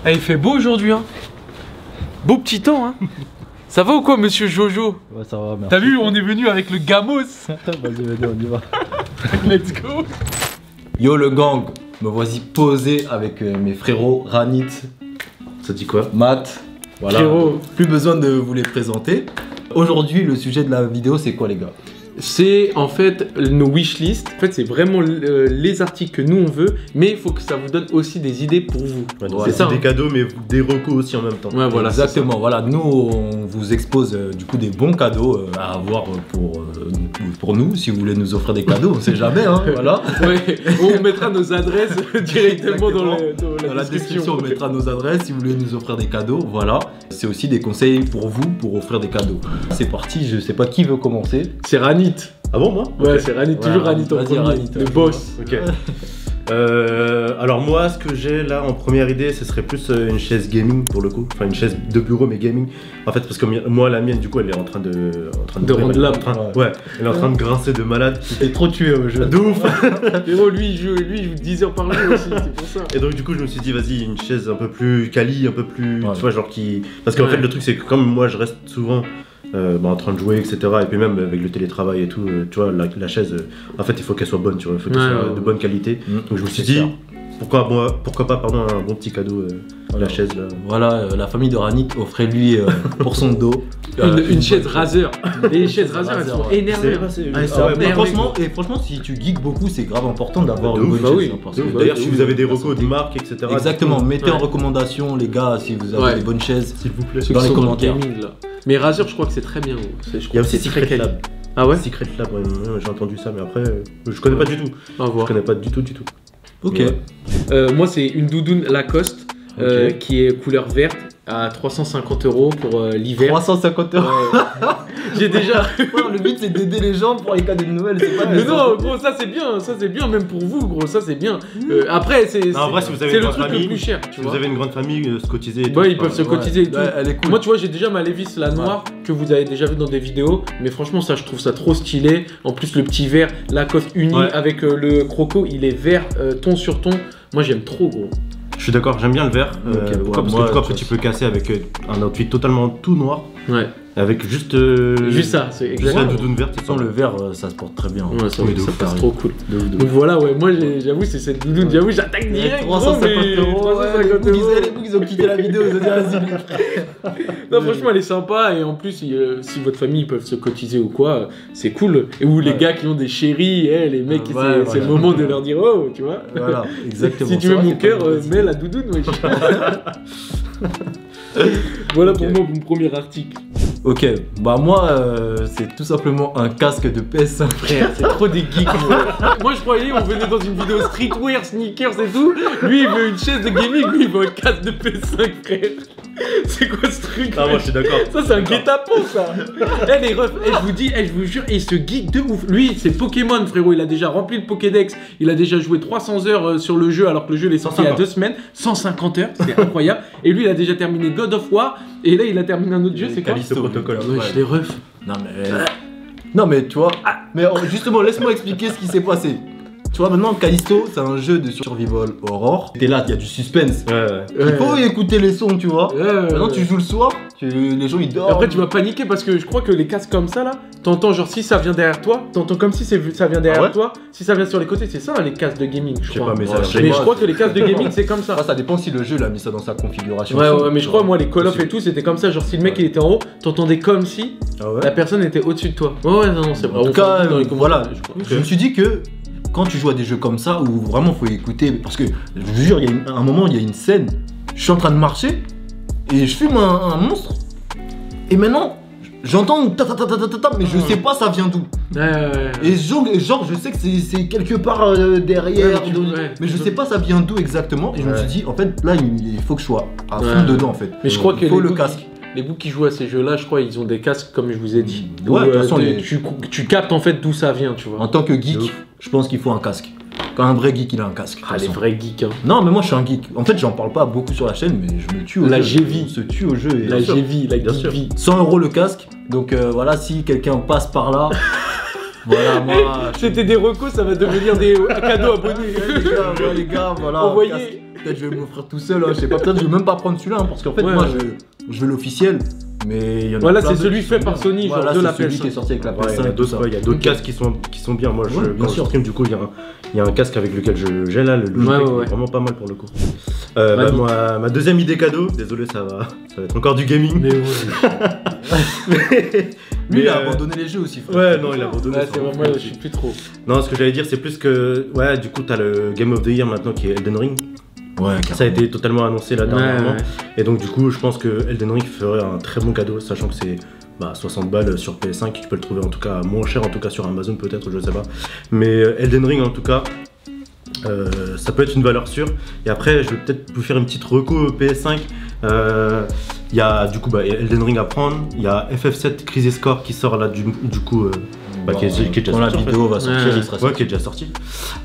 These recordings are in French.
Ah, il fait beau aujourd'hui, hein. Beau petit temps, hein. Ça va ou quoi, monsieur Jojo? Ouais, ça va, merci. T'as vu, on est venu avec le Gamos. Vas-y, on y va. Let's go. Yo le gang, me voici posé avec mes frérots Ranit. Ça dit quoi? Matt. Voilà. Frérot. Plus besoin de vous les présenter. Aujourd'hui, le sujet de la vidéo, c'est quoi les gars? C'est en fait nos wishlist. En fait, c'est vraiment les articles que nous on veut, mais il faut que ça vous donne aussi des idées pour vous. Ouais, Voilà. c'est ça, des cadeaux, mais des recos aussi en même temps. Ouais, voilà. Exactement, voilà, nous on vous expose du coup des bons cadeaux à avoir pour nous, si vous voulez nous offrir des cadeaux, on sait jamais, hein, voilà. Ouais, on mettra nos adresses directement dans la description. On mettra nos adresses si vous voulez nous offrir des cadeaux, voilà. C'est aussi des conseils pour vous pour offrir des cadeaux. C'est parti, je sais pas qui veut commencer. C'est Ranit. Ah bon, moi? Ouais, Ok. c'est Ranit, Voilà, toujours Ranit en vas-y, premier, Ranit, le boss. Ok. Alors moi, ce que j'ai là en première idée, ce serait plus une chaise gaming pour le coup. Enfin, une chaise de bureau, mais gaming. En fait, parce que moi, la mienne, du coup, elle est en train de rendre l'âme. Ouais, elle est en train de grincer de malade. T'es trop tué au jeu. De ouf. Frérot, lui, il joue 10 heures par jour aussi, c'est pour ça. Et donc du coup je me suis dit vas-y une chaise un peu plus quali, un peu plus, Ouais. tu vois genre qui... Parce qu'en Ouais. fait le truc c'est que comme moi je reste souvent en train de jouer etc. Et puis même avec le télétravail et tout, tu vois la chaise, en fait il faut qu'elle soit bonne, tu vois, il faut qu'elle soit de bonne qualité. Donc je me suis dit pourquoi pas pardon un bon petit cadeau la chaise là. Voilà, la famille de Ranit offrez-lui pour son dos Une chaise Razer. Les chaises Razer, elles sont ouais. énervées. Franchement, si tu geeks beaucoup, c'est grave important d'avoir De une ouf, bonne bah chaise. oui. Parce De que- ouf. D'ailleurs si vous avez des la recos de santé. marque etc. Exactement, mettez en Ouais. recommandation les gars si vous avez Ouais. des bonnes chaises. s'il vous plaît. Ceux Dans qui les sont commentaires. le gaming, là. Mais Razer, je crois que c'est très bien. Je Il y crois a que aussi c'est très Secret quali. Lab. Ah ouais? Secret Lab, ouais, j'ai entendu ça mais après je connais pas du tout. On va Je voir. connais pas du tout. Ok. Ouais. Moi, c'est une doudoune Lacoste Ok. qui est couleur verte à 350 € pour l'hiver. 350 euros. J'ai déjà. Le but c'est d'aider les gens pour les cadeaux de Noël, c'est pas de Mais les non, gros, ça c'est bien, même pour vous, gros, ça c'est bien. Après, c'est Non, en vrai, si vous avez c'est une le grande truc le famille, plus cher, tu Si vois. vous avez une grande famille, se cotiser et tout. Ouais, ils peuvent se cotiser et tout. Ouais, elle est cool. Moi, tu vois, j'ai déjà ma Levi's, la noire, que vous avez déjà vu dans des vidéos. Mais franchement, ça, je trouve ça trop stylé. En plus, le petit vert, Lacoste uni Ouais. avec le croco, il est vert, ton sur ton. Moi, j'aime trop, gros. Je suis d'accord, j'aime bien le vert. Ok, Pourquoi? Parce moi, que du coup, après, tu tu peux casser avec un outfit totalement tout noir. Ouais. Avec juste. Juste ça, c'est Juste la exactement. doudoune verte. De toute façon, le vert ça se porte très bien. Ouais, ça, Oui, de ça ouf, passe carré. trop cool. De ouf, de Donc ouf. voilà, ouais, moi j'avoue, c'est cette doudoune, j'avoue, j'attaque direct. gros, 350 mais euros. 350 Les euros. boucs, ils ont quitté la vidéo, ils ont dit vas-y. Non, franchement, elle est sympa et en plus, si votre famille peuvent se cotiser ou quoi, c'est cool. Et ou les Ouais. gars qui ont des chéris, les mecs, Ouais, c'est voilà. le moment de leur dire oh, tu vois. Voilà, exactement. Si tu C'est veux vrai, mon c'est cœur, pas une bonne mets la doudoune, wesh. Voilà pour Ok. moi mon premier article. Ok, bah moi c'est tout simplement un casque de PS5 Frère, c'est trop des geeks. Moi je croyais on venait dans une vidéo streetwear, sneakers et tout. Lui il veut une chaise de gaming, lui il veut un casque de PS5, frère. C'est quoi ce truc? Ah, moi, je suis d'accord. Ça c'est un guet-apens ça. Eh les refs, je vous dis, je vous jure, et ce geek de ouf. Lui c'est Pokémon frérot, il a déjà rempli le Pokédex, il a déjà joué 300 heures sur le jeu alors que le jeu il est sorti il y a 2 semaines, 150 heures, c'est incroyable. Et lui il a déjà terminé God of War et là il a terminé un autre jeu, c'est quoi? Callisto Protocol. Ouais, je les refs. Non mais tu vois, mais justement laisse-moi expliquer ce qui s'est passé. Tu vois maintenant Callisto c'est un jeu de survival horror. T'es là, il y a du suspense. Ouais. Il faut écouter les sons tu vois. Ouais, Maintenant tu joues le soir, les gens ils Et dorment. après tu vas paniquer parce que je crois que les casques comme ça là, t'entends genre si ça vient derrière toi, t'entends comme si ça vient derrière Ah ouais toi, si ça vient sur les côtés, c'est ça les casques de gaming, je Je sais crois. pas, mais ça Ouais, a je sais Mais pas, je crois que les casques de gaming c'est comme ça. Ah, ça dépend si le jeu il a mis ça dans sa configuration. Ouais, son, ouais, mais tu je crois vois. moi les Call of et tout c'était comme ça, genre si le mec il était en haut, t'entendais comme si Ah ouais. la personne était au-dessus de toi. Ouais, non, c'est vrai. En tout On cas, fait dans les voilà, commentaires, je crois. je me suis dit que quand tu joues à des jeux comme ça où vraiment faut écouter, parce que je vous jure, il y a un moment, il y a une scène, je suis en train de marcher et je fume un monstre et maintenant j'entends ta ta ta ta ta ta ta, mais je sais pas ça vient d'où. Ouais. Et genre je sais que c'est quelque part derrière, Ouais, mais je sais pas ça vient d'où exactement. Et je me suis dit en fait là il faut que je sois à fond Ouais. dedans en fait. Mais je crois que il faut les le boucs- casque. Les boucs qui jouent à ces jeux-là, je crois, ils ont des casques comme je vous ai dit. Ouais, Où, de toute façon, tu captes en fait d'où ça vient, tu vois. En tant que geek, De ouf. je pense qu'il faut un casque. Quand un vrai geek il a un casque. de Ah, toute les façon. vrais geeks, hein. Non, mais moi je suis un geek. En fait, j'en parle pas beaucoup sur la chaîne, mais je me tue au La jeu. G-vie. On se tue au jeu. Et La sûr. G-vie, la Bien geek sûr. vie. 100 € le casque. Donc voilà, si quelqu'un passe par là, voilà, moi. C'était des recos, ça va devenir des cadeaux abonnés. les gars, voilà. Envoyez, casque. peut-être je vais m'offrir tout seul, hein, je sais pas, peut-être je vais même pas prendre celui-là, hein, parce qu'en fait, Ouais, moi, ouais. je veux l'officiel, mais il y en a Voilà, plein c'est d'autres celui qui fait sont par bien. Sony, genre Voilà, de la c'est celui PS5. qui est sorti avec la Ouais, PS5 il y a et tout ça. d'autres il y a d'autres Ok. casques qui sont bien. Moi, Ouais, bien quand je sûr. stream, du coup, il y a un casque avec lequel j'ai là, le Logitech, Ouais, il ouais. est vraiment pas mal pour le coup. Bah, ma deuxième idée cadeau, désolé, ça va être encore du gaming. Mais ouais. Lui, il a Mais, abandonné les jeux aussi, frère. Ouais, non, il a abandonné. Ouais, ça, c'est vraiment. vraiment, je suis plus trop. Non, ce que j'allais dire, c'est plus que, ouais, du coup, t'as le Game of the Year maintenant qui est Elden Ring. Ouais, Ça a été totalement annoncé là dernièrement. Ouais. Et donc, du coup, je pense que Elden Ring ferait un très bon cadeau, sachant que c'est 60 balles sur PS5. Tu peux le trouver en tout cas moins cher, en tout cas sur Amazon peut-être, je sais pas. Mais Elden Ring, en tout cas, ça peut être une valeur sûre. Et après, je vais peut-être vous faire une petite reco PS5. Il y a du coup Elden Ring à prendre. Il y a FF7 Crisis Core qui sort là du coup. Qui est déjà quand la sorti, en fait. vidéo va sortir, Ouais. il sera Ouais, sorti. qui est déjà sorti.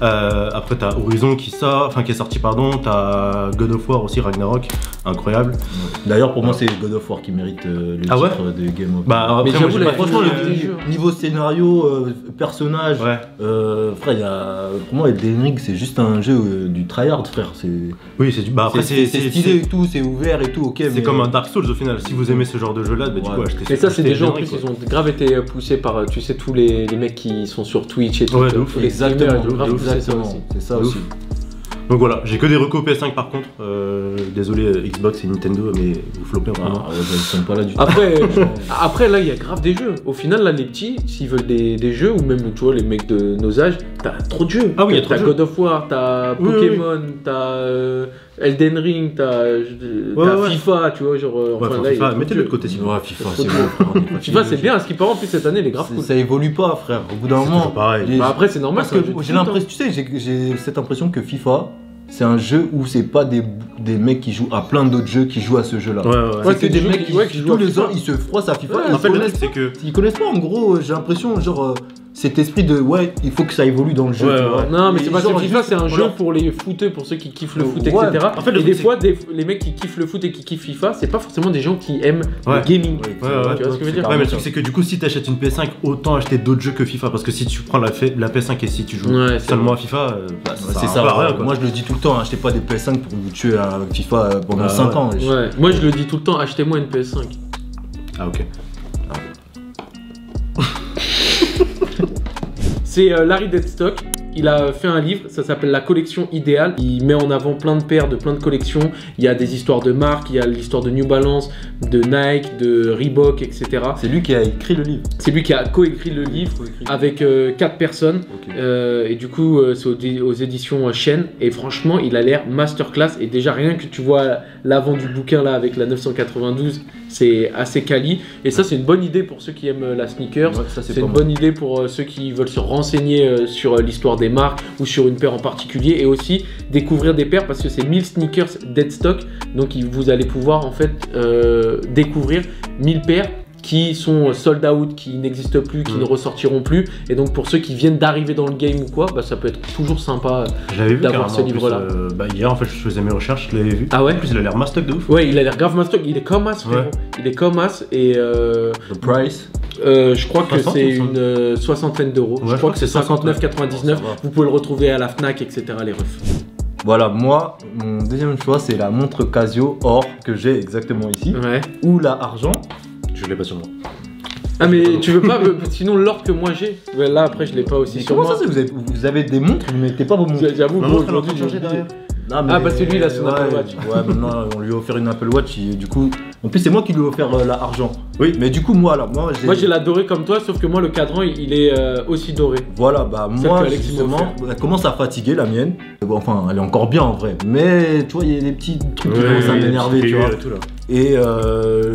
Après, t'as Horizon qui est sorti, pardon. T'as God of War aussi, Ragnarok, incroyable. D'ailleurs, pour moi, c'est God of War qui mérite le Ah ouais titre de Game of. Bah, Mais après, j'avoue, moi, la j'ai franchement, fini, le des jeux. niveau scénario, personnage, Ouais. frère, il y a. Pour moi, Elden Ring, c'est juste un jeu du tryhard, frère. C'est Oui, c'est du. Bah, après, c'est stylé et tout, c'est ouvert et tout, ok. C'est comme un Dark Souls au final. Si vous aimez ce genre de jeu-là, bah, du Ouais. coup, achetez. Mais ça, c'est achetez des gens en Elden plus, Ring, ils ont grave été poussés par, tu sais, tous les mecs qui sont sur Twitch et tout. Ouais, de ouf. tous les streamers, Exactement, ils ont grave poussé ça exactement. aussi. C'est ça De aussi. ouf. Donc voilà, j'ai que des recos PS5 par contre. Désolé Xbox et Nintendo, mais vous flopez vraiment. Ah, ouais, ils sont pas là du tout. Après, là, il y a grave des jeux. Au final, là, les petits, s'ils veulent des jeux, ou même, tu vois, les mecs de nos âges, t'as trop de jeux. Ah oui, il y a trop T'as de God of War, t'as Oui, Pokémon, t'as Elden Ring, t'as ouais. FIFA, tu vois, genre. Ouais, enfin, enfin, là, il y a FIFA, trop de mettez-le de jeux. côté s'il vous plaît. Ouais, FIFA, C'est c'est trop bon, frère, on est fatigué FIFA, c'est de bien. Ce qui part en plus cette année, il est grave cool. Ça évolue pas, frère. Au bout d'un C'est moment. toujours pareil. les- Bah après, c'est normal. Parce c'est un que jeu de j'ai foot, hein. l'impression, tu sais, j'ai cette impression que FIFA, c'est un jeu où c'est pas des mecs qui jouent à plein d'autres jeux qui jouent à ce jeu-là. Ouais, ouais. Ouais, C'est que c'est des des mecs gens qui jouent tous à les FIFA. ans ils se froissent à FIFA. Ouais, ils En fait, le connaissent truc, c'est que. Ils connaissent pas en gros, j'ai l'impression, genre, cet esprit de ouais, il faut que ça évolue dans le jeu. Ouais, tu vois. ouais. Non, mais Et c'est parce genre, que FIFA, juste, c'est un jeu voilà. pour les footeux, pour ceux qui kiffent le foot, Ouais. etc. En fait, le et truc, des c'est- fois, les mecs qui kiffent le foot et qui kiffent FIFA, c'est pas forcément des gens qui aiment Ouais. le gaming. Ouais, Ouais, ouais, Tu vois ce que je veux dire Ouais, mais le truc, c'est que du coup, si t'achètes une PS5, autant acheter d'autres jeux que FIFA. Parce que si tu prends la PS5 et si tu joues Ouais, c'est seulement à FIFA, bah, Ouais, ça c'est sert à ça, rien, quoi. moi je le dis tout le temps, achetez pas des PS5 pour vous tuer à FIFA pendant Ah, 5 ouais. ans. Ouais, moi je le dis tout le temps, achetez-moi une PS5. Ah, ok. C'est Larry Deadstock. Il a fait un livre, ça s'appelle La collection idéale. Il met en avant plein de paires de plein de collections. Il y a des histoires de marques, il y a l'histoire de New Balance, de Nike, de Reebok, etc. C'est lui qui a écrit le livre. C'est lui qui a coécrit le livre avec 4 personnes. Ok. Et du coup, c'est aux éditions Chêne. Et franchement, il a l'air masterclass. Et déjà, rien que tu vois l'avant du bouquin là avec la 992, c'est assez quali. Et ça, c'est une bonne idée pour ceux qui aiment la sneaker. Ouais, ça, C'est pas une mal. bonne idée pour ceux qui veulent se renseigner sur l'histoire des marques ou sur une paire en particulier. Et aussi découvrir des paires parce que c'est 1000 sneakers dead stock. Donc, vous allez pouvoir en fait découvrir 1000 paires qui sont sold out, qui n'existent plus, qui ne ressortiront plus. Et donc pour ceux qui viennent d'arriver dans le game ou quoi, bah, ça peut être toujours sympa. J'avais vu D'avoir carrément, ce en plus, livre-là. Hier, en fait, je faisais mes recherches, je l'avais vu. Ah ouais En plus, il a l'air mastoc de ouf. Ouais, il a l'air grave master, il est comme As, frérot. Ouais. Il est comme As et The price. je crois que 60, c'est ou 60? une soixantaine d'euros. Ouais, je crois que c'est 59,99. Ça va. Vous pouvez le retrouver à la Fnac, etc. les refs. Voilà, moi, mon deuxième choix, c'est la montre Casio or que j'ai exactement ici. Ouais. Ou la argent. Je l'ai pas sur moi. Ah mais tu veux pas, sinon l'or que moi j'ai, ouais, là après je l'ai pas aussi Mais sur comment moi. ça, vous avez des montres, vous mettez pas vos montres? J'avoue, Ma gros, montre, elle est en train aujourd'hui de changer j'ai derrière. oublié. Non, Ah, parce que lui, il a son ouais, Apple Watch. Ouais, maintenant on lui a offert une Apple Watch et du coup, en plus c'est moi qui lui ai offert la argent. Oui. Mais du coup, moi Moi j'ai la dorée comme toi, sauf que moi le cadran il est aussi doré. Voilà, bah Celle moi que Alex m'a justement, elle commence à fatiguer la mienne. Bon, enfin, elle est encore bien en vrai, mais tu vois, il y a des petits trucs qui commencent à m'énerver, tu vois. Et tout, là. Et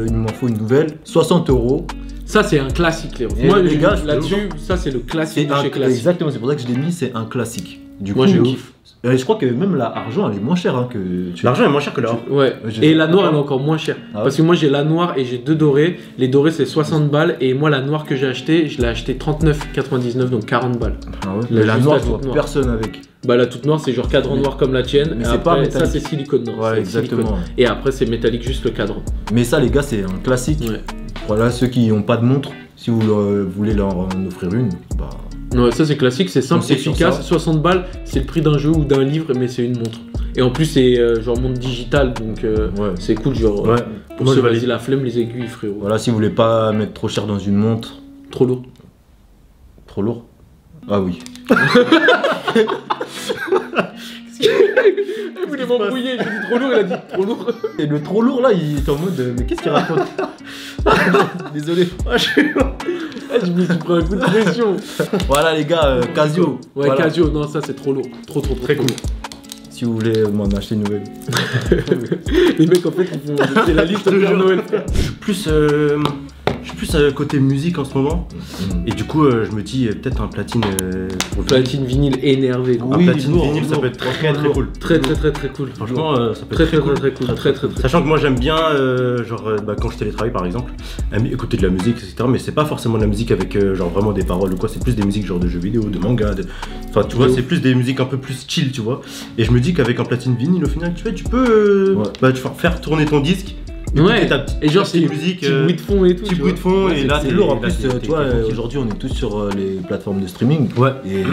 il m'en faut une nouvelle, 60 €. Ça c'est un classique les refs. Et Moi les gars, je là-dessus, ça c'est le classique de chez classique. exactement, c'est pour ça que je l'ai mis, c'est un classique. Du Moi coup, je kiffe. Je crois que même la argent, elle est moins chère hein, que. L'argent est moins cher que l'or. Ouais. je Et sais la pas. noire elle est encore moins chère. Ah ouais. Parce que moi j'ai la noire et j'ai 2 dorées. Les dorées c'est 60 balles et moi la noire que j'ai achetée, je l'ai achetée 39,99 donc 40 balles. Ah ouais. La Mais la juste noire, la je vois toute noire. personne avec. Bah la toute noire c'est genre cadran Mais- noir comme la tienne. mais Et c'est pas après, ça métallique. c'est silicone noir. Ouais, c'est exactement. silicone. Et après c'est métallique juste le cadran. Mais ça, les gars, c'est un classique. Ouais. Voilà, ceux qui n'ont pas de montre, si vous voulez leur en offrir une, bah. Ouais, ça c'est classique, c'est simple, On sait sur efficace. ça. 60 balles, c'est le prix d'un jeu ou d'un livre, mais c'est une montre. Et en plus, c'est genre monde digital, donc c'est cool. Genre, Ouais. pour Moi, ceux, je valide. vas-y, la flemme, les aiguilles, frérot. Voilà, si vous voulez pas mettre trop cher dans une montre. Trop lourd. Trop lourd? Ah oui. Elle voulait m'embrouiller, j'ai dit trop lourd, elle a dit trop lourd. Et le trop lourd là, il est en mode mais qu'est-ce qu'il raconte? Désolé. Je me suis pris un coup de pression. Voilà les gars, Casio. Ouais, Voilà. Casio, non, ça c'est trop lourd. Trop Très cool. Si vous voulez m'en acheter une nouvelle. Les mecs, en fait, ils font. C'est la liste de Père Noël, frère. Je suis plus côté musique en ce moment. Et du coup, je me dis peut-être un platine pour le Platine vinyle énervé, quoi. Un Oui, platine lourd, vinyle, ça lourd. peut être très très cool. Très cool. Franchement, ça peut Très être très très cool. Très très très. Sachant que moi j'aime bien, quand je télétravaille par exemple, écouter de la musique, etc. Mais c'est pas forcément de la musique avec genre vraiment des paroles ou quoi, c'est plus des musiques genre de jeux vidéo, de manga, enfin tu vois, c'est plus des musiques un peu plus chill, tu vois. Et je me dis qu'avec un platine vinyle, au final, tu peux faire tourner ton disque. Ouais, et genre c'est musique, petit bruit de fond et tout. petit tu bruit vois. de fond, Ouais, et là c'est lourd en là, plus, t'es tu vois, tranquille. aujourd'hui on est tous sur les plateformes de streaming. Ouais. Et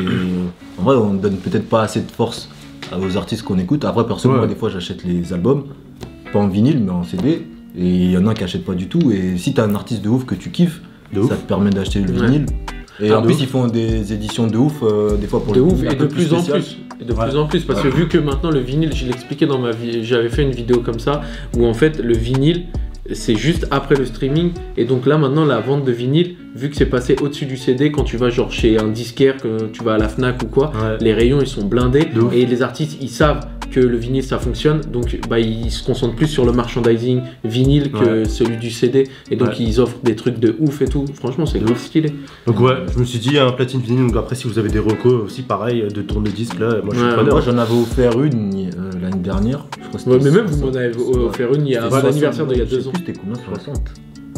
en vrai, on donne peut-être pas assez de force aux artistes qu'on écoute. Après, perso, Ouais. moi, des fois, j'achète les albums, pas en vinyle, mais en CD. Et il y en a qui achètent pas du tout. Et si t'as un artiste de ouf que tu kiffes, De ouf. ça te permet d'acheter le Ouais. vinyle. Et Ah, en de plus, ouf. ils font des éditions de ouf, des fois pour De le ouf, un et peu de plus en spécial. plus. Et de plus en plus, parce que vu que maintenant le vinyle, je l'expliquais dans ma vie, j'avais fait une vidéo comme ça, où en fait le vinyle, c'est juste après le streaming. Et donc là maintenant la vente de vinyle, vu que c'est passé au-dessus du CD, quand tu vas genre chez un disquaire, que tu vas à la Fnac ou quoi, Ouais. les rayons ils sont blindés. De ouf. Et les artistes ils savent que le vinyle ça fonctionne, donc bah, ils se concentrent plus sur le merchandising vinyle que celui du CD. Et donc Ouais. ils offrent des trucs de ouf et tout. Franchement c'est grave stylé. Donc ouais, je me suis dit un platine vinyle. Donc après, si vous avez des recos aussi, pareil, de tourne-disque là, moi je suis Ouais, preneur. Moi, j'en avais offert une l'année dernière. Je crois que c'était Ouais, mais même 60. vous m'en avez offert une il y a C'était l'anniversaire 60, d'il y a je sais 2 ans. plus, C'était combien? 60.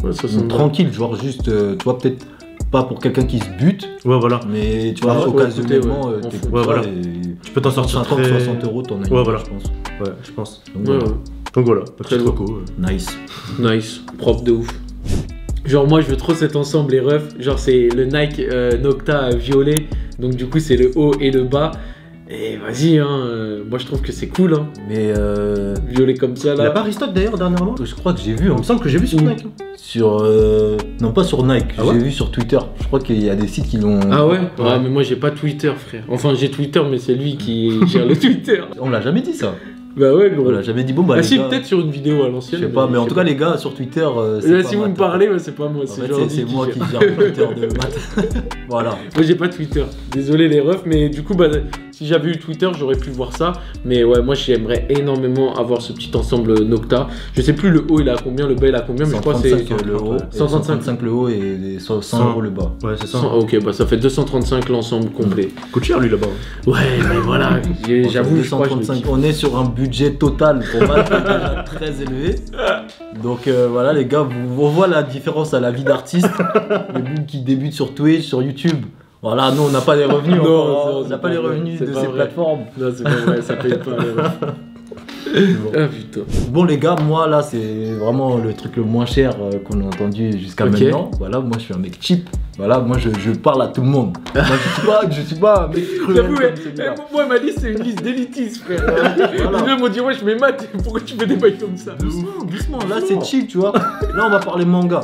Ouais, 60. Tranquille, genre juste, tu vois, peut-être pas pour quelqu'un qui se bute, Ouais, voilà. mais tu vois, Ouais, occasionnellement, écouter, ouais, en t'écoutes fond. Ouais, ça voilà. et Tu peux t'en sortir 50, très... 60 euros, t'en as une, Ouais, voilà. je pense. Ouais, je pense. Donc, Ouais, voilà. ouais. Donc voilà, Très petite lourd. reco. Nice. Nice, propre de ouf. Genre moi je veux trop cet ensemble les refs, genre c'est le Nike Nocta violet, donc du coup c'est le haut et le bas. Et vas-y hein, moi je trouve que c'est cool hein, Mais violet comme ça Il a là. pas restock d'ailleurs dernièrement? je crois que j'ai vu Il me semble que j'ai vu sur Où Nike. sur. Non, pas sur Nike, Ah ouais j'ai vu sur Twitter. Je crois qu'il y a des sites qui l'ont. Ah ouais? Ouais mais moi j'ai pas Twitter frère. Enfin j'ai Twitter mais c'est lui qui gère le Twitter. On l'a jamais dit ça. Bah ouais gros. On l'a jamais dit. Bon, bah. Ah les si gars, peut-être sur une vidéo à Je l'ancienne. sais pas, mais en je tout sais cas, les gars, sur Twitter. Là, pas si vous me Matt. parlez, ouais, c'est pas moi, En c'est fait, Jordi c'est qui moi gère. qui gère le Twitter de Matt. Voilà. Moi j'ai pas Twitter, désolé les refs, mais du coup bah, si j'avais eu Twitter j'aurais pu voir ça. Mais ouais moi j'aimerais énormément avoir ce petit ensemble Nocta. Je sais plus le haut il a combien, le bas il a combien, mais je crois que c'est 135 le haut, 135 le haut et 100 euros le bas. Ouais, c'est ça. 100, ok bah ça fait 235 l'ensemble complet. Coûte cher lui là-bas. Ouais mais voilà, j'avoue je crois que je me 235, kiffe. on est sur un budget total pour Matt qui est déjà très élevé. Donc voilà les gars, on voit la différence à la vie d'artiste. Les boules qui débutent sur Twitch, sur YouTube. Voilà, nous on n'a pas les revenus Non, encore, non, on c'est n'a pas pas les vrai, revenus c'est de pas ces vrai. plateformes. Non c'est pas vrai, ça paye pas les refs. Ah putain. Bon les gars, moi là c'est vraiment le truc le moins cher qu'on a entendu jusqu'à Ok. maintenant. Voilà, moi je suis un mec cheap. Voilà, moi je parle à tout le monde. Moi je suis pas un mec cruel J'avoue, comme celui-là. moi ma liste c'est une liste d'élitistes frère. Voilà. Les gens m'ont dit ouais je mets maths, pourquoi tu fais des bails comme ça? Doucement, là c'est chill, tu vois. Là on va parler manga.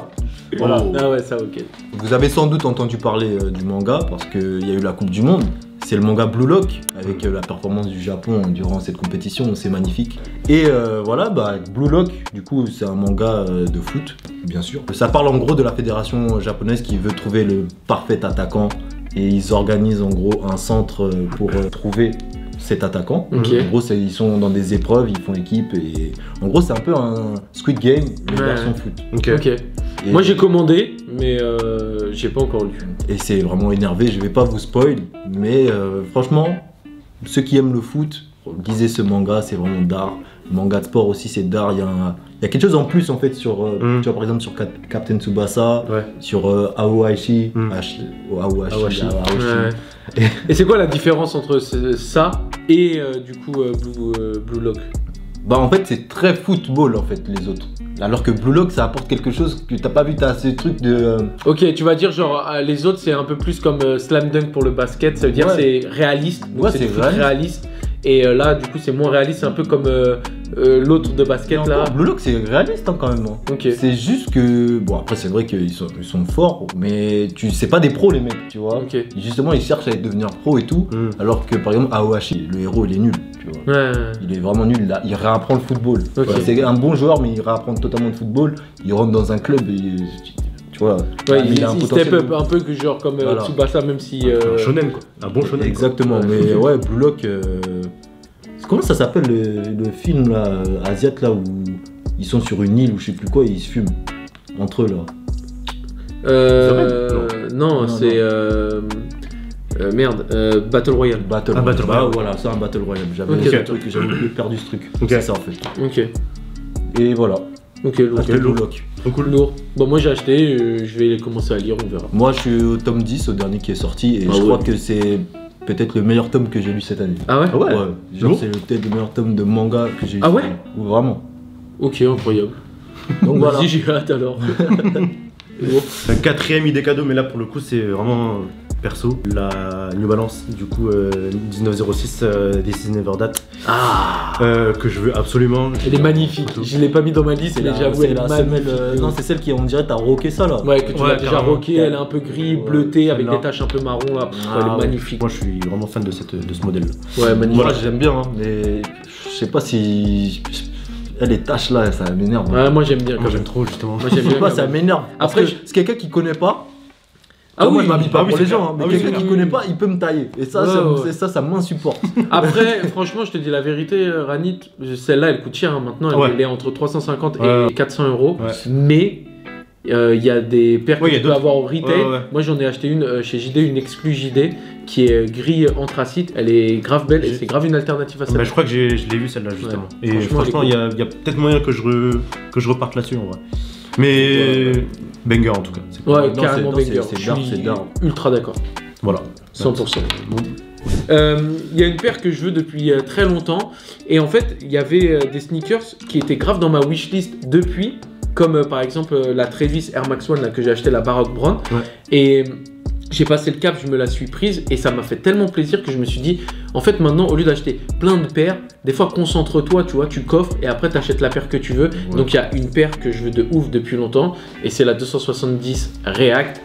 Voilà. Ah ouais ça ok. Vous avez sans doute entendu parler du manga parce qu'il y a eu la Coupe du Monde. C'est le manga Blue Lock avec la performance du Japon durant cette compétition, c'est magnifique. Et voilà, bah, Blue Lock, du coup, c'est un manga de foot, bien sûr. Ça parle en gros de la fédération japonaise qui veut trouver le parfait attaquant et ils organisent en gros un centre pour trouver cet attaquant. Ok. En gros, ils sont dans des épreuves, ils font équipe et en gros, c'est un peu un Squid Game mais Ouais. version foot. Ok. Ok. Et- Moi j'ai commandé, mais j'ai pas encore lu. Et c'est vraiment énervé, je vais pas vous spoil, mais franchement, ceux qui aiment le foot, lisez ce manga, c'est vraiment d'art. Le manga de sport aussi, c'est d'art. Il y a quelque chose en plus en fait sur, tu vois par exemple sur Captain Tsubasa, Ouais. sur Aohashi, Mm. Aohashi. Ouais. Et c'est quoi la différence entre ça et du coup Blue Lock? Bah en fait c'est très football en fait les autres. Alors que Blue Lock ça apporte quelque chose que t'as pas vu, t'as ces trucs de... Ok, tu vas dire genre les autres c'est un peu plus comme Slam Dunk pour le basket, ça veut dire Ouais. c'est réaliste, donc Ouais, c'est c'est du foot réaliste. réaliste. Et là, du coup, c'est moins réaliste. C'est un peu comme l'autre de basket là. Blue Lock, c'est réaliste hein, quand même. Hein. Ok. C'est juste que. Bon, après, c'est vrai qu'ils sont forts, mais c'est pas des pros, les mecs, tu vois. Ok. Justement, ils cherchent à devenir pro et tout. Alors que, par exemple, Aohashi, le héros, il est nul, tu vois. Ouais. Il est vraiment nul, là. Il réapprend le football. Ok. C'est un bon joueur, mais il réapprend totalement le football. Il rentre dans un club et. Tu vois, Ouais, il a un il potentiel step up de- un peu que genre comme Voilà. Tsubasa, même si. Un shonen quoi. Un bon shonen. Exactement, quoi. mais ouais, Blue Lock. Comment ça s'appelle le film là, asiatique là où ils sont sur une île ou je sais plus quoi et ils se fument entre eux là. Non, Non, c'est. Merde, Battle Royale. Battle Ah, Royale. Battle Royale. Voilà, c'est un Battle Royale. J'avais Ok, ce d'accord. truc, j'avais perdu ce truc. Ok. C'est ça en fait. Ok, Et voilà. ok, lourd. Achetez Blue Lock. Trop cool. Lourd. Bon, moi j'ai acheté, je vais commencer à lire, on verra. Moi je suis au tome 10, au dernier qui est sorti, et Ah je ouais. crois que c'est peut-être le meilleur tome que j'ai lu cette année. Ah ouais, Ah ouais. Genre Lourd. c'est peut-être le meilleur tome de manga que j'ai lu. Ah cette ouais année. Ou vraiment. Ok, incroyable. Donc voilà. Vas-y, j'ai hâte alors. Lourd. Un quatrième idée cadeau, mais là pour le coup c'est vraiment perso. La New Balance, du coup 1906 This is Never That, Ah, que je veux absolument. elle est magnifique. Je l'ai pas mis dans ma liste, mais j'avoue, elle est la magnifique. semelle, non, c'est celle qui on dirait t'as rocké ça là. Ouais, que tu Ouais, l'as déjà carrément. rocké, elle est un peu gris, Ouais, bleutée, avec celle-là. des taches un peu marron là. Pff, Ah elle est ouais. magnifique. Moi je suis vraiment fan de ce modèle. Ouais, magnifique. Moi j'aime bien, hein, mais je sais pas si. Les taches là, ça m'énerve. Ouais, moi j'aime bien quand Moi même. j'aime trop justement. Moi Je j'aime sais bien. pas, quand ça même. m'énerve. Après, Après, c'est quelqu'un qui connaît pas. Ah moi oui, je m'habille pas ah oui, pour c'est les gens, clair. hein, mais Ah oui, quelqu'un c'est qui clair. connaît pas, il peut me tailler. Et ça, Ouais, ça m'insupporte. Après, franchement, je te dis la vérité, Ranit, celle-là elle coûte cher hein, maintenant, Ouais. elle est entre 350 Ouais. et 400 euros. Ouais. Mais il y a des paires Ouais, que y a tu peux d'autres. avoir au retail. Ouais. Moi j'en ai acheté une chez JD, une exclue JD, qui est gris anthracite. Elle est grave belle et c'est grave une alternative à Bah, celle-là. je crois que je l'ai vu celle-là justement. Ouais. Et Franchement, franchement, il y a peut-être moyen que je reparte là-dessus en vrai. Mais banger en tout cas. C'est Ouais, Non, carrément c'est- banger. c'est Je dark, suis c'est dark. ultra d'accord. Voilà. 100%. Bon. Il y a une paire que je veux depuis très longtemps. Et en fait, il y avait des sneakers qui étaient grave dans ma wishlist depuis. Comme par exemple la Travis Air Max One là, que j'ai acheté, la Baroque Brown. Ouais. Et j'ai passé le cap, je me la suis prise. Et ça m'a fait tellement plaisir que je me suis dit, en fait maintenant, au lieu d'acheter plein de paires, des fois concentre-toi, tu vois, tu coffres et après t'achètes la paire que tu veux. Ouais. Donc il y a une paire que je veux de ouf depuis longtemps. Et c'est la 270 React.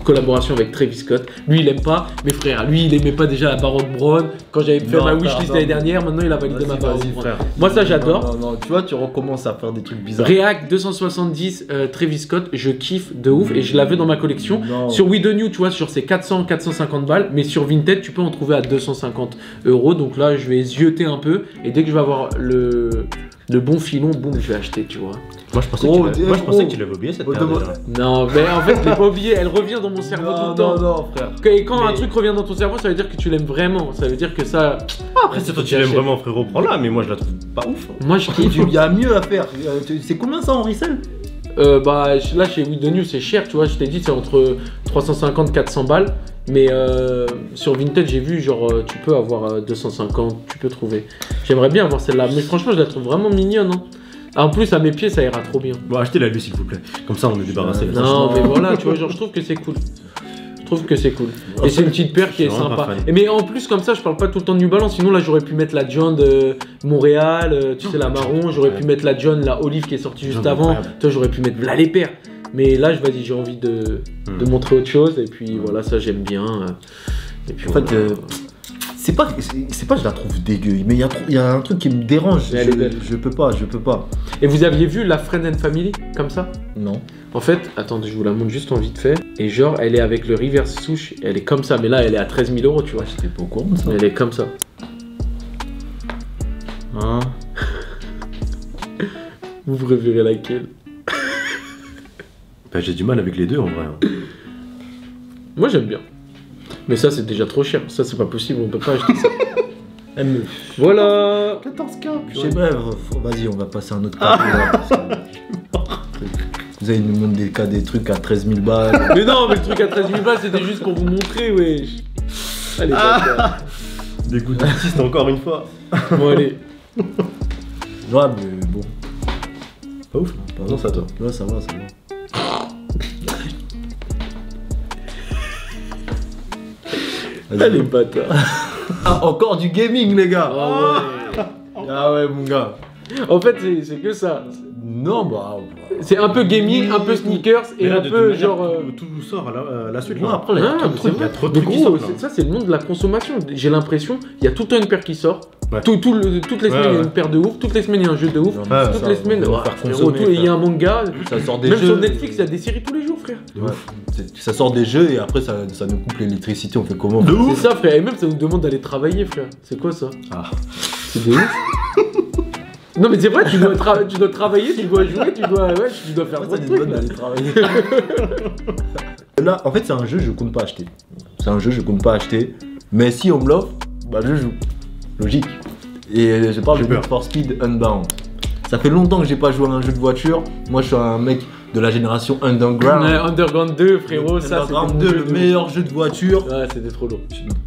Collaboration avec Travis Scott. Lui il aime pas, mes frères. Lui il aimait pas déjà la Baroque Brown. Quand j'avais fait Non, ma attends, wishlist non, l'année mais- dernière, maintenant il a validé ma Baroque Vas-y, Brown. frère. Moi ça j'adore. Non, tu vois, tu recommences à faire des trucs bizarres. React 270 Travis Scott, je kiffe de ouf et je la veux dans ma collection. Non. Sur We The New, tu vois, sur ces 400-450 balles, mais sur Vinted, tu peux en trouver à 250 euros. Donc là, je vais zioter un peu et dès que je vais avoir le bon filon, boum, je vais acheter, tu vois. Moi je pensais Gros, que gros. tu l'avais oublié cette Oh, paire demande- déjà. Non, mais en fait, je l'ai pas oublié, elle revient dans mon cerveau tout le temps. non, frère. Et quand un Mais- truc revient dans ton cerveau, ça veut dire que tu l'aimes vraiment. Ça veut dire que ça. Après c'est toi tu l'aimes vraiment frérot, prends-la, mais moi je la trouve pas ouf. Moi, je kiffe. Il y a mieux à faire. C'est combien ça en resell? Bah là chez We The New c'est cher, tu vois, je t'ai dit c'est entre 350 400 balles, mais sur Vinted j'ai vu genre tu peux avoir 250, tu peux trouver. J'aimerais bien avoir celle-là, mais franchement je la trouve vraiment mignonne. Hein. En plus à mes pieds ça ira trop bien. Bon achetez-la lui s'il vous plaît. Comme ça on est débarrassé. Non franchement. mais voilà, tu vois, genre je trouve que c'est cool. Je trouve que c'est cool. Et c'est une petite paire qui est Je suis vraiment sympa. pas fan. Et mais en plus comme ça je parle pas tout le temps de New Balance, sinon là j'aurais pu mettre la John de Montréal, tu sais la marron, j'aurais pu mettre la John, la olive qui est sortie juste John, avant, incroyable. toi j'aurais pu mettre là les paires. Mais là je vas-y j'ai envie de montrer autre chose et puis voilà ça j'aime bien. Et puis En fait, voilà. c'est pas je la trouve dégueu, mais il y a un truc qui me dérange. Mais elle est belle. Je peux pas. Et vous aviez vu la Friend and Family comme ça? Non. En fait, attendez, je vous la montre juste en vite fait. Et genre, elle est avec le reverse souche, elle est comme ça, mais là, elle est à 13 000 euros, tu vois. J'étais pas au courant de ça. Elle est comme ça. Hein. Vous préférez laquelle? Bah, j'ai du mal avec les deux en vrai. Hein. Moi, j'aime bien. Mais ça, c'est déjà trop cher. Ça, c'est pas possible, on peut pas acheter ça. Voilà. 14K. Je sais pas, vas-y, on va passer à un autre cas. Vous allez nous montrer des trucs à 13 000 balles. Mais non, mais le truc à 13 000 balles, c'était juste pour vous montrer, wesh. Allez, bâtard. Des goûts d'artiste encore une fois. Bon, allez. Ouais, mais bon. Pas ouf. Non, c'est à toi. Ouais, ça va. Allez, bâtard. Encore du gaming, les gars. Ah ouais, mon gars. En fait, c'est que ça. Non, bah. C'est un peu gaming, un peu sneakers et Mais là, un de peu toute manière, genre. tout sort à la suite. Ouais, là. après, il y a Ah, trop de mais c'est trucs. Il y a trop de Mais trucs qui gros, sortent, là. ça c'est le monde de la consommation. J'ai l'impression, il y a tout le temps une paire qui sort. Ouais. Toutes les semaines, il y a une paire de ouf. Toutes les semaines, il y a un jeu de ouf. Non, mais Toutes ça, les semaines, on va ouais, faire frérot, consommer, il y a un manga. Ça sort des Même jeux. sur Netflix, il y a des séries tous les jours, frère. Ouais. Ça sort des jeux et après ça nous coupe l'électricité, on fait comment? De ouf. C'est ça, frère. Et même, ça nous demande d'aller travailler, frère. C'est quoi ça? Ah. C'est de ouf. Non, mais c'est vrai, tu dois travailler, tu dois jouer, tu dois faire Ça plein de nous trucs. donne là. d'aller travailler. Là, en fait, c'est un jeu que je compte pas acheter. C'est un jeu que je compte pas acheter. Mais si on me l'offre, bah je joue. Logique. Et je parle J'ai de peur. Need for Speed Unbound. Ça fait longtemps que j'ai pas joué à un jeu de voiture. Moi, je suis un mec de la génération Underground. Ouais, Underground 2, frérot, ça c'était Underground mon 2, jeu le de meilleur jeu de voiture. ouf. Ouais, c'était trop lourd.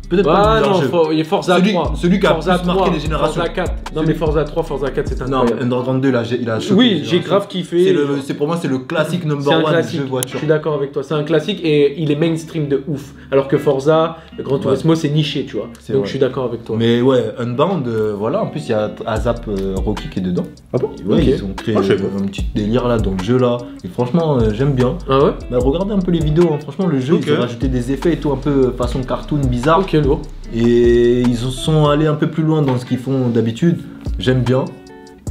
Peut-être pas Ah le meilleur non, jeu. il y a Forza Celui- 3. celui qui a Forza plus marqué 3, les générations. Forza 4. Non, mais Forza 3, Forza 4, c'est Non, incroyable. Underground 2, là, il a choqué Oui, les j'ai générations. grave kiffé. C'est pour moi, c'est le classique C'est number un one du classique, jeu de je voiture. suis d'accord avec toi, c'est un classique et il est mainstream de ouf. Alors que Forza, le Gran Turismo, c'est niché, tu vois. C'est Donc vrai. je suis d'accord avec toi. Mais ouais, Unbound, voilà, en plus il y a Azap Rocky qui est dedans. Ah bon? Ouais, Ok. ils ont créé Ah, je sais pas. un petit délire là dans le jeu là. Et franchement, j'aime bien. Ah ouais? Bah, regardez un peu les vidéos, hein. Franchement, le jeu, Ok. ils ont rajouté des effets et tout, un peu façon cartoon bizarre. Ok, lourd. Et ils sont allés un peu plus loin dans ce qu'ils font d'habitude. J'aime bien.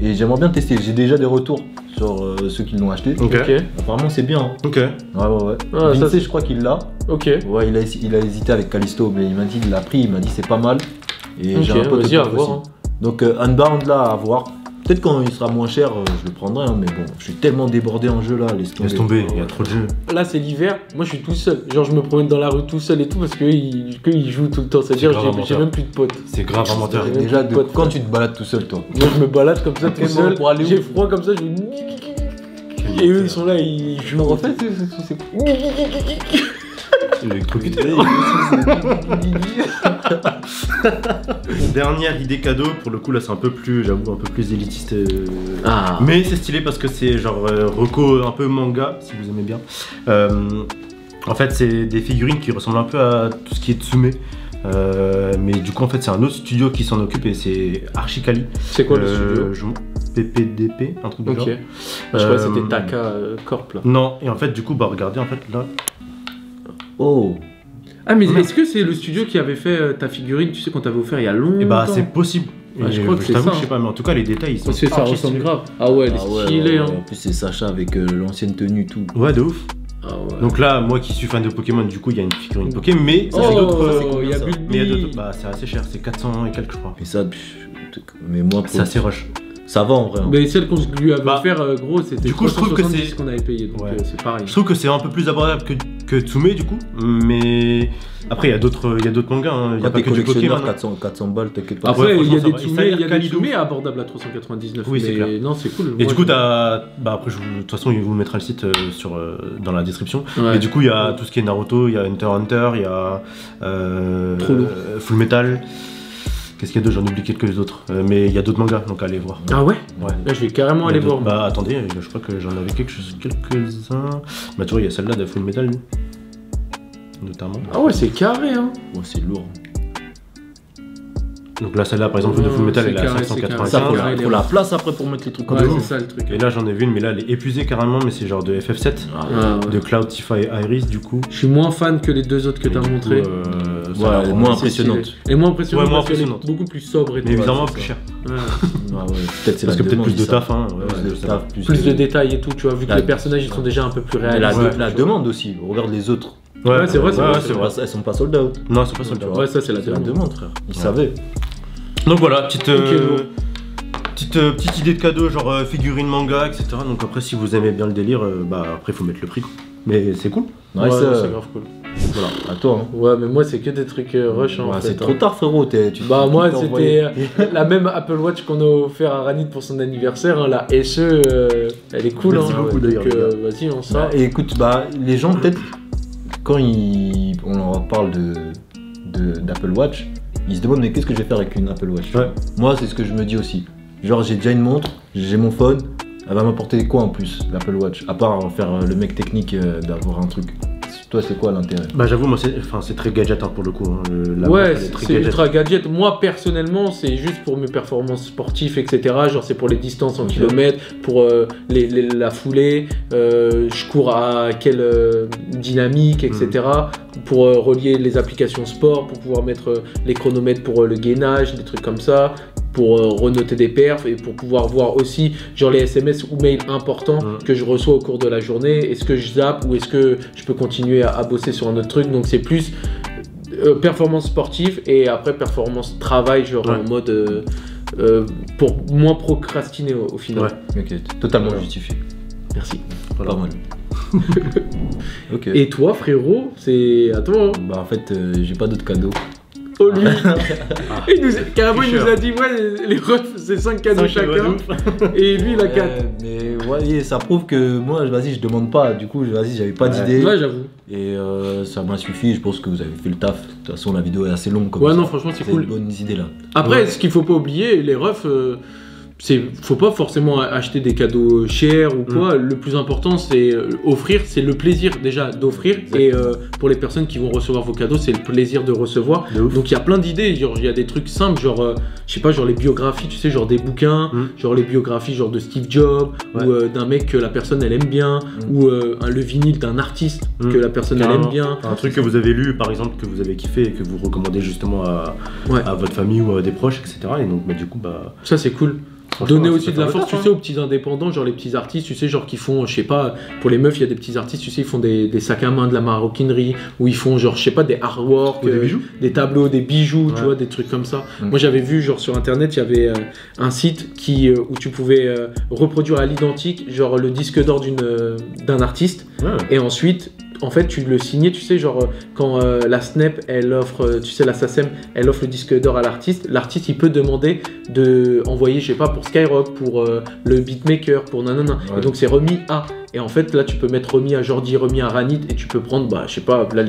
Et j'aimerais bien tester. J'ai déjà des retours sur ceux qui l'ont acheté. Ok. Ok. Apparemment, c'est bien. Hein. Ok. Ouais. Ah, ça, Vinci, c'est- je crois qu'il l'a. Ok. Ouais, il a hésité avec Callisto, mais il m'a dit, il l'a pris, il m'a dit c'est pas mal. Et Ok, j'ai un pote vas-y, à aussi. voir. Hein. Donc Unbound là à voir. Peut-être quand il sera moins cher, je le prendrai, hein, mais bon, je suis tellement débordé en jeu là, laisse Laisse tomber, il y a trop de jeux. Là, c'est l'hiver. Moi, je suis tout seul. Genre, je me promène dans la rue tout seul et tout parce qu'ils jouent tout le temps. C'est-à-dire, grave un j'ai menteur. même plus de potes. C'est grave un menteur. Ouais. Déjà, Pote, quand frère. tu te balades tout seul, toi. Moi, je me balade comme ça tout Vraiment, seul. pour aller où? J'ai froid comme ça, je me. Et eux, ils sont là, ils jouent. En fait, c'est Électrocuté. Dernière idée cadeau, pour le coup là c'est un peu plus, j'avoue, un peu plus élitiste. Ah. Mais c'est stylé parce que c'est genre reco un peu manga, si vous aimez bien. En fait c'est des figurines qui ressemblent un peu à tout ce qui est Tsume. Mais du coup en fait c'est un autre studio qui s'en occupe et c'est Archicali. C'est quoi le studio? PPDP, un truc du Ok. genre. Bah, je crois que c'était Taka Corp là. Non, et en fait du coup bah regardez en fait là. Oh. Ah, mais Ouais. est-ce que c'est le studio qui avait fait ta figurine, tu sais, qu'on t'avait offert il y a longtemps? Et bah c'est possible. Ouais, je Et crois que c'est t'avoue ça, je sais hein. pas, mais en tout cas les détails ils sont Parce que ça archi ressemble stylés. grave. Ah ouais, elle est stylée, hein. En plus, c'est Sacha avec l'ancienne tenue, tout. Ouais de ouf. Ah ouais. Donc là, moi qui suis fan de Pokémon, du coup, il y a une figurine Pokémon, mais ça Oh, fait d'autres. c'est combien, il y a ça Bulbi. Mais il y a d'autres. Bah, c'est assez cher, c'est 400 et quelques, je crois. Et ça, mais moi, C'est assez rush. ça va en vrai. hein. Mais celle qu'on lui avait Bah, offert, gros, c'était du coup, je trouve que 370 c'est- qu'on avait payé, donc Ouais. c'est pareil. Je trouve que c'est un peu plus abordable que Tsume, du coup. Mais après, il y a d'autres mangas. Hein. Il y a Quand pas t'es que du collectionneur, Pokémon. 400 balles, t'inquiète pas. Après, Ouais, il y a franchement, des ça va. Tsume, Et ça a l'air il y a des quali de Tsume ouf. abordables à 399. Oui, c'est mais clair. non, c'est cool. Et Moi, du coup, je- t'as. Bah, après, de toute façon, il vous mettra le site dans la description. Ouais. Et du coup, il y a tout ce qui est Naruto, il y a Hunter x Hunter, il y a. Trop lourd. Full Metal. Qu'est-ce qu'il y a d'autre? J'en oublie quelques autres. Mais il y a d'autres mangas, donc allez voir. Ah ouais? Ouais. Là, je vais carrément aller voir. Bah attendez, je crois que j'en avais quelques-uns. Bah tu vois, il y a celle-là de Full Metal, notamment. Ah ouais, c'est carré, hein. Ouais, c'est lourd. Donc là, celle-là, par exemple, de Full Metal, c'est elle est à carré, c'est 595. Ça, faut carré, la, faut la place après pour mettre les trucs comme Ouais, ça. c'est ça le truc. Et là, j'en ai vu une, mais là, elle est épuisée carrément, mais c'est genre de FF7, Ah, Ah, ouais. de Cloud, Tifa et Iris, du coup. Je suis moins fan que les deux autres que Et t'as du coup, montré. ça Ouais, a l'air elle est vraiment- moins C'est impressionnante. stylé. Et moins impressionnante Ouais, moins parce qu'elle est impressionnante. beaucoup plus sobre et tout. Mais évidemment, c'est plus ça. cher. Ouais. Ah ouais, peut-être c'est Parce la que peut-être demande, plus de ils savent. taf, hein. Ouais, Plus je de sais taf, pas. Plus de détails et tout, tu vois, vu que La- les personnages ils sont déjà un peu plus Et la, réalistes. la demande aussi, regarde les autres. Ouais, c'est vrai, c'est vrai, c'est vrai. Elles sont pas sold out. Non, c'est pas ça. Tu le vois. cas. Ouais, ça c'est la C'est la demande. demande, frère. Ils Ouais. savaient. Donc voilà, petite lourd. petite idée de cadeau, genre figurine manga, etc. Donc après, si vous aimez bien le délire, bah après, faut mettre le prix, quoi. Mais c'est cool. Ouais, Ouais, ça, c'est grave cool. voilà, à toi. Hein. Ouais, mais moi c'est que des trucs rush hein, en Ouais, fait. c'est hein. trop tard, frérot. Bah moi t'es c'était la même Apple Watch qu'on a offert à Ranit pour son anniversaire, hein, la SE, elle est cool. Merci hein, beaucoup, donc, d'ailleurs, les gars. vas-y on sort. Bah, et écoute, bah, les gens, peut-être, quand on leur parle d'Apple Watch, ils se demandent, mais qu'est-ce que je vais faire avec une Apple Watch? Ouais. Moi, c'est ce que je me dis aussi. Genre, j'ai déjà une montre, j'ai mon phone, elle va m'apporter quoi en plus, l'Apple Watch? À part faire le mec technique d'avoir un truc. toi, c'est quoi l'intérêt? Bah j'avoue, moi c'est très gadget hein, pour le coup. Hein. La Ouais, marque, elle est très c'est gadget. ultra gadget. Moi, personnellement, c'est juste pour mes performances sportives, etc. Genre, c'est pour les distances en kilomètres, pour la foulée, je cours à quelle dynamique, etc. Pour relier les applications sport, pour pouvoir mettre les chronomètres pour le gainage, des trucs comme ça, pour renoter des perfs et pour pouvoir voir aussi genre les SMS ou mails importants que je reçois au cours de la journée. Est-ce que je zappe ou est-ce que je peux continuer à bosser sur un autre truc? Donc c'est plus performance sportive et après performance travail, genre en mode pour moins procrastiner au final. Ouais. Ok, totalement justifié. Merci. Voilà. Pas mal. Ok. Et toi, frérot, c'est à toi. Hein. Bah en fait, j'ai pas d'autres cadeaux. Oh lui carrément il nous a dit ouais les refs c'est 5 cadeaux chacun et lui il a 4. Mais ouais, ça prouve que moi vas-y je demande pas, du coup vas-y j'avais pas d'idée. Ouais j'avoue. Et ça m'a suffi, je pense que vous avez fait le taf. De toute façon la vidéo est assez longue comme ouais ça. non franchement c'est cool. Des bonnes idées là. Après ce qu'il faut pas oublier, les refs faut pas forcément acheter des cadeaux chers ou quoi. Le plus important c'est offrir, c'est le plaisir déjà d'offrir. Et pour les personnes qui vont recevoir vos cadeaux, c'est le plaisir de recevoir. Donc il y a plein d'idées, genre il y a des trucs simples, genre je sais pas, genre les biographies, tu sais, genre des bouquins, genre les biographies genre de Steve Jobs ou d'un mec que la personne elle aime bien, ou le vinyle d'un artiste que la personne elle aime bien. Un truc que vous avez lu par exemple, que vous avez kiffé et que vous recommandez justement à votre famille ou à des proches, etc. Et donc du coup ça c'est cool. Donner aussi de la force, tu sais, aux petits indépendants, genre les petits artistes, tu sais, genre qui font, je sais pas, pour les meufs, il y a des petits artistes, tu sais, ils font des sacs à main, de la maroquinerie, ou ils font, genre, je sais pas, des artworks, des bijoux, des tableaux, des bijoux, tu vois, des trucs comme ça. Moi, j'avais vu, genre, sur internet, il y avait un site où tu pouvais reproduire à l'identique, genre, le disque d'or d'un artiste, et ensuite. En fait, tu le signais, tu sais, genre quand la Snap, elle offre, tu sais, la SACEM, elle offre le disque d'or à l'artiste. L'artiste, il peut demander de envoyer, je sais pas, pour Skyrock, pour le beatmaker, pour nanana. Et donc, c'est remis à. Et en fait, là, tu peux mettre remis à Jordi, remis à Ranit, et tu peux prendre, bah, je sais pas, là,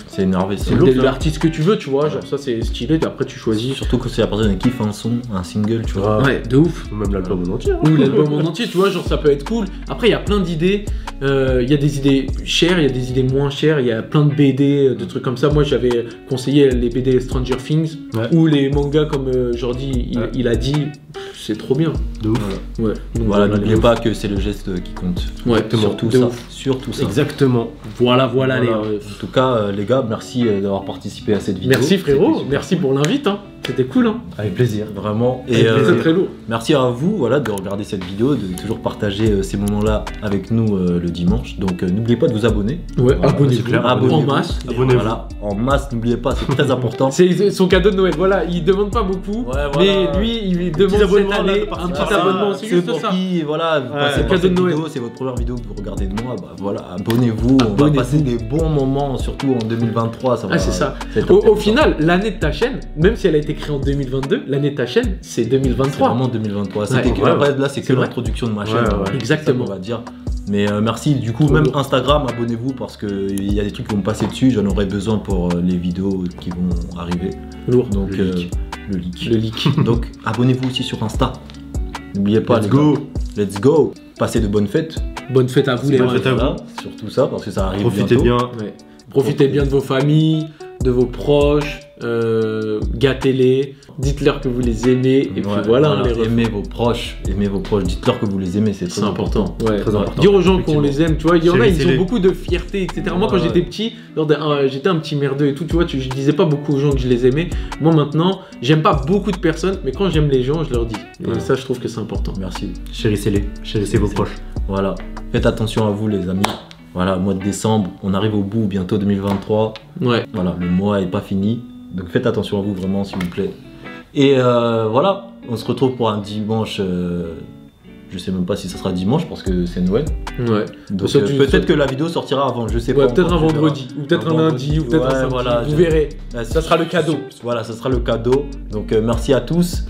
c'est énervé, c'est l'artiste que tu veux, tu vois, genre ça c'est stylé, après tu choisis. Surtout quand c'est la personne qui kiffe un son, un single, tu vois. Ouais, de ouf. Ou même l'album en entier. Ou l'album en entier, tu vois, genre ça peut être cool. Après, il y a plein d'idées. Il y a des idées chères, il y a des idées moins chères, il y a plein de BD, de trucs comme ça. Moi j'avais conseillé les BD Stranger Things ou les mangas comme Jordi il a dit. C'est trop bien. De ouf. Ouais. Donc, voilà, n'oubliez pas que c'est le geste qui compte. Ouais, surtout ça. Surtout ça. Exactement. Voilà. Les... En tout cas, les gars, merci d'avoir participé à cette vidéo. Merci frérot, merci pour l'invite. Hein. C'était cool. Hein. Avec plaisir, vraiment. Et c'est très lourd. Merci à vous voilà, de regarder cette vidéo, de toujours partager ces moments-là avec nous le dimanche. Donc n'oubliez pas de vous abonner. Ouais, voilà, abonnez-vous. En masse. Abonnez-vous. Voilà, en masse, n'oubliez pas, c'est très important. C'est son cadeau de Noël. Voilà, il demande pas beaucoup. Mais lui, il demande cette année un petit abonnement. C'est juste ça. Voilà, vous passez par cette vidéo, c'est votre première vidéo que vous regardez de moi. Bah, voilà, abonnez-vous. On va passer des bons moments, surtout en 2023. C'est ça. Au final, l'année de ta chaîne, même si elle a été créée en 2022, l'année de ta chaîne, c'est 2023. C'est vraiment 2023. Là, c'est que l'introduction de ma chaîne. Exactement. On va dire. Mais merci, du coup, même Instagram, abonnez-vous parce qu'il y a des trucs qui vont me passer dessus. J'en aurai besoin pour les vidéos qui vont arriver. Lourd. Donc, le leak. Donc, abonnez-vous aussi sur Insta. N'oubliez pas, let's go. Passez de bonnes fêtes. Bonne fête à vous, les gars. Surtout ça, parce que ça arrive Profitez bientôt. bien. Profitez bien de vos familles, de vos proches. Gâtez-les, dites-leur que vous les aimez et puis voilà. Aimez vos proches, dites-leur que vous les aimez, c'est très important. Très important. Dire aux gens qu'on les aime, tu vois, il y en a, ils ont beaucoup de fierté, etc. Moi quand j'étais petit, j'étais un petit merdeux et tout, tu vois, je disais pas beaucoup aux gens que je les aimais. Moi maintenant, j'aime pas beaucoup de personnes, mais quand j'aime les gens, je leur dis. Et ça, je trouve que c'est important. Merci. Chérissez-les, chérissez vos proches. Voilà, faites attention à vous les amis. Voilà, mois de décembre, on arrive au bout, bientôt 2023. Ouais. Voilà, le mois est pas fini. Donc faites attention à vous vraiment s'il vous plaît. Et voilà, on se retrouve pour un dimanche. Je sais même pas si ça sera dimanche parce que c'est Noël. Ouais. Donc peut-être que la vidéo sortira avant, je sais pas. Peut-être un vendredi, ou peut-être un lundi, ou peut-être un samedi. Voilà, vous verrez. Ça sera le cadeau. Voilà, ça sera le cadeau. Donc merci à tous.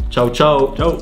Ciao, ciao. Ciao.